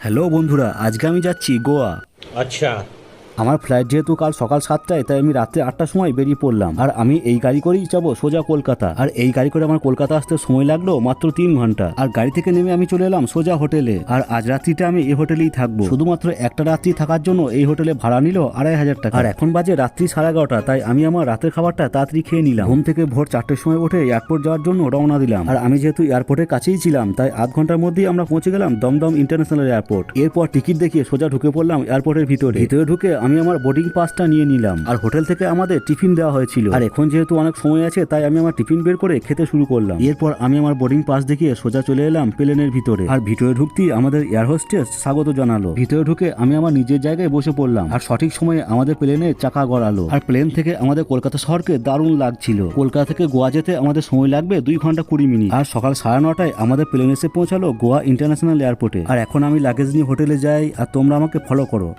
Hello বন্ধুরা, আজকে আমি যাচ্ছি গোয়া। अच्छा। আমার ফ্লাইট যেহেতু কাল সকাল 7টায়, তাই আমি রাত্রে 8টার সময় বেরিয়ে পড়লাম। আর আমি এই গাড়ি করেই যাবো সোজা কলকাতা। আর এই গাড়ি করে আমার কলকাতা আসতে সময় লাগলো মাত্র 3 ঘন্টা। আর গাড়ি থেকে নেমে আমি চলে এলাম সোজা হোটেলে। আর আজ রাত্রিটা আমি এই হোটেলেই থাকবো। শুধুমাত্র একটা রাত্রি থাকার জন্য এই হোটেলে ভাড়া নিল 2500 টাকা। আর এখন বাজে রাত্রি 11:30, তাই আমি আমার রাতের খাবারটা তাড়াতাড়ি খেয়ে নিলাম। ঘুম থেকে ভোর 4টের সময় উঠে এয়ারপোর্ট যাওয়ার জন্য রওনা দিলাম। আর আমি যেহেতু এয়ারপোর্টের কাছেই ছিলাম, তাই আধ ঘন্টার মধ্যেই আমরা পৌঁছে গেলাম দমদম ইন্টারন্যাশনাল এয়ারপোর্ট। এরপর টিকিট দেখিয়ে সোজা ঢুকে পড়লাম এয়ারপোর্টের ভিতরে। ঢুকে আমি আমার বোর্ডিং পাসটা নিয়ে নিলাম। আর হোটেল থেকে আমাদের টিফিন দেওয়া হয়েছিল। আর এখন যেহেতু অনেক সময় আছে, তাই আমি আমার টিফিন বের করে খেতে শুরু করলাম। এরপর আমি আমার বোর্ডিং পাস দেখিয়ে সোজা চলে এলাম প্লেনের ভিতরে। আর ভিতরে ঢুকতেই আমাদের এয়ার হোস্টেস স্বাগত জানালো। ভিতরে ঢুকে আমি আমার নিজের জায়গায় বসে পড়লাম। আর সঠিক সময়ে আমাদের প্লেনের চাকা গড়ালো। আর প্লেন থেকে আমাদের কলকাতা শহরকে দারুণ লাগছিল। কলকাতা থেকে গোয়া যেতে আমাদের সময় লাগবে 2 ঘন্টা 20 মিনিট। আর সকাল 9:30টায় আমাদের প্লেন এসে পৌঁছালো গোয়া ইন্টারন্যাশনাল এয়ারপোর্টে। আর এখন আমি লাগেজ নিয়ে হোটেলে যাই, আর তোমরা আমাকে ফলো করো।